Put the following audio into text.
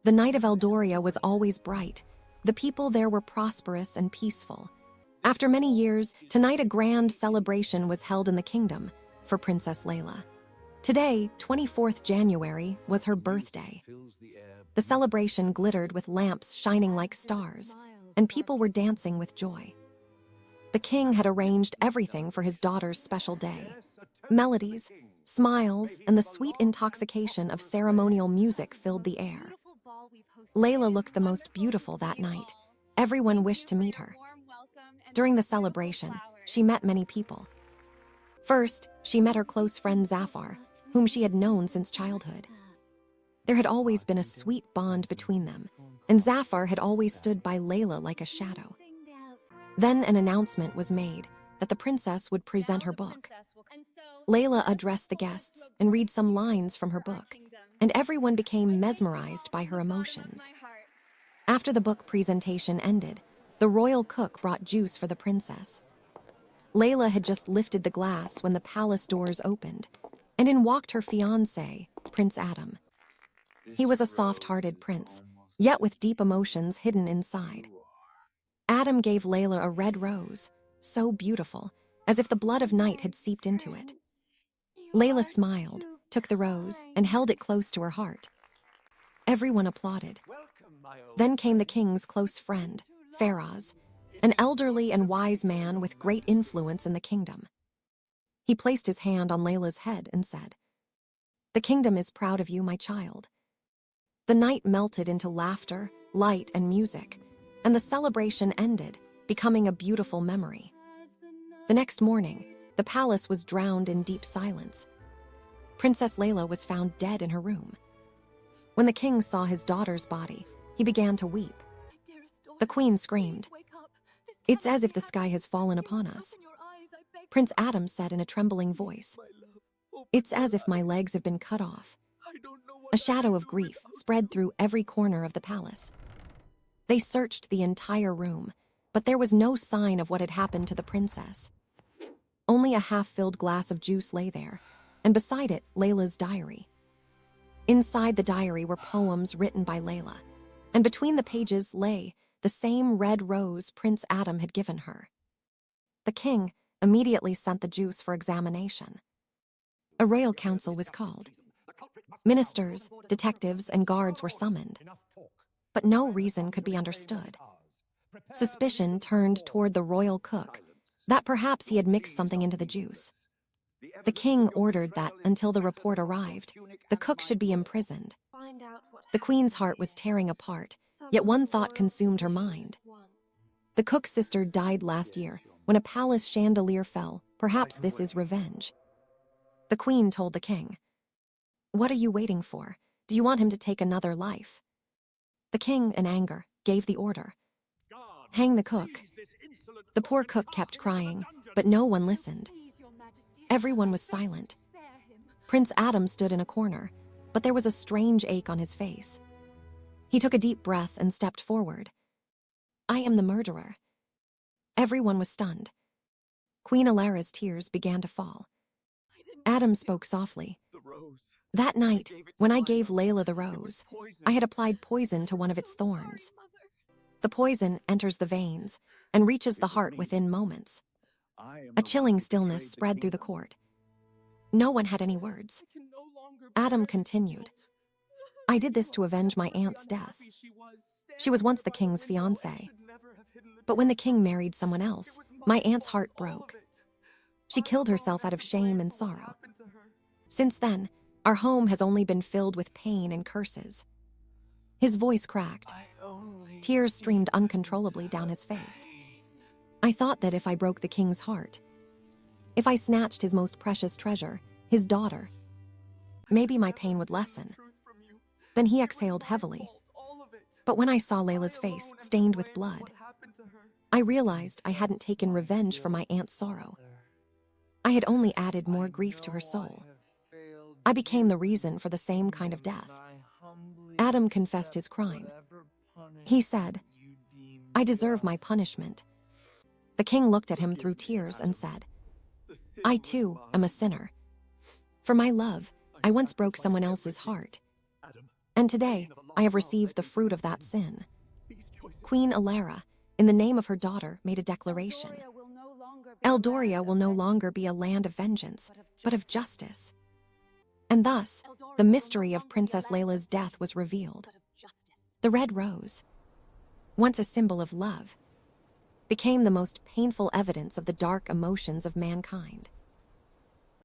The night of Eldoria was always bright. The people there were prosperous and peaceful. After many years, tonight a grand celebration was held in the kingdom for Princess Layla. Today, 24th January, was her birthday. The celebration glittered with lamps shining like stars, and people were dancing with joy. The king had arranged everything for his daughter's special day. Melodies, smiles, and the sweet intoxication of ceremonial music filled the air. Layla looked the most beautiful that night. Everyone wished to meet her. During the celebration, she met many people. First, she met her close friend Zafar, whom she had known since childhood. There had always been a sweet bond between them, and Zafar had always stood by Layla like a shadow. Then an announcement was made that the princess would present her book. Layla addressed the guests and read some lines from her book, and everyone became mesmerized by her emotions. After the book presentation ended, the royal cook brought juice for the princess. Layla had just lifted the glass when the palace doors opened, and in walked her fiancé, Prince Adam. He was a soft-hearted prince, yet with deep emotions hidden inside. Adam gave Layla a red rose, so beautiful, as if the blood of night had seeped into it. Layla smiled, took the rose, and held it close to her heart. Everyone applauded. Then came the king's close friend, Faraz, an elderly and wise man with great influence in the kingdom. He placed his hand on Layla's head and said, "The kingdom is proud of you, my child." The night melted into laughter, light, and music, and the celebration ended, becoming a beautiful memory. The next morning, the palace was drowned in deep silence. Princess Layla was found dead in her room. When the king saw his daughter's body, he began to weep. The queen screamed, "It's as if the sky has fallen upon us." Prince Adam said in a trembling voice, "It's as if my legs have been cut off." A shadow of grief spread through every corner of the palace. They searched the entire room, but there was no sign of what had happened to the princess. Only a half-filled glass of juice lay there, and beside it, Layla's diary. Inside the diary were poems written by Layla, and between the pages lay the same red rose Prince Adam had given her. The king immediately sent the juice for examination. A royal council was called. Ministers, detectives, and guards were summoned, but no reason could be understood. Suspicion turned toward the royal cook, that perhaps he had mixed something into the juice. The king ordered that, until the report arrived, the cook should be imprisoned. The queen's heart was tearing apart, yet one thought consumed her mind. The cook's sister died last year when a palace chandelier fell. Perhaps this is revenge. The queen told the king, "What are you waiting for? Do you want him to take another life?" The king, in anger, gave the order, "Hang the cook." The poor cook kept crying, but no one listened. Everyone was silent. Prince Adam stood in a corner, but there was a strange ache on his face. He took a deep breath and stepped forward. "I am the murderer." Everyone was stunned. Queen Alara's tears began to fall. Adam spoke softly. "That night, when I gave Layla the rose, I had applied poison to one of its thorns. The poison enters the veins and reaches the heart within moments." A chilling stillness spread through the court. No one had any words. Adam continued, "I did this to avenge my aunt's death. She was once the king's fiancée. But when the king married someone else, my aunt's heart broke. She killed herself out of shame and sorrow. Since then, our home has only been filled with pain and curses." His voice cracked. Tears streamed uncontrollably down his face. "I thought that if I broke the king's heart, if I snatched his most precious treasure, his daughter, maybe my pain would lessen." Then he exhaled heavily. But when I saw Layla's face stained with blood, I realized I hadn't taken revenge for my aunt's sorrow. I had only added more grief to her soul. I became the reason for the same kind of death. Adam confessed his crime. He said, "I deserve my punishment." The king looked at him through tears and said, "I too am a sinner. For my love, I once broke someone else's heart. And today, I have received the fruit of that sin. Queen Alara, in the name of her daughter, made a declaration. Eldoria will no longer be a land of vengeance, but of justice. And thus, the mystery of Princess Layla's death was revealed. The red rose, once a symbol of love, became the most painful evidence of the dark emotions of mankind.